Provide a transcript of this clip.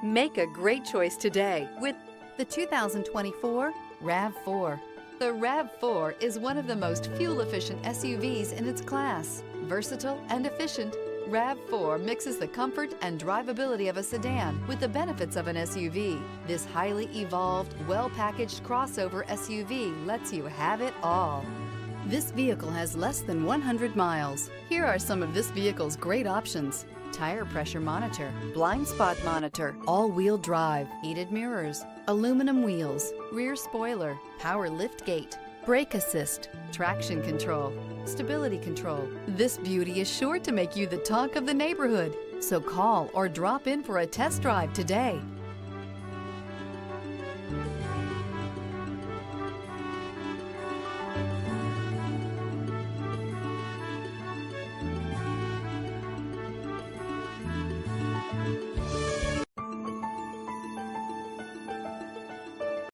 Make a great choice today with the 2024 RAV4. The RAV4 is one of the most fuel-efficient SUVs in its class. Versatile and efficient, RAV4 mixes the comfort and drivability of a sedan with the benefits of an SUV. This highly evolved, well-packaged crossover SUV lets you have it all. This vehicle has less than 100 miles. Here are some of this vehicle's great options: tire pressure monitor, blind spot monitor, all-wheel drive, heated mirrors, aluminum wheels, rear spoiler, power liftgate, brake assist, traction control, stability control. This beauty is sure to make you the talk of the neighborhood. So call or drop in for a test drive today.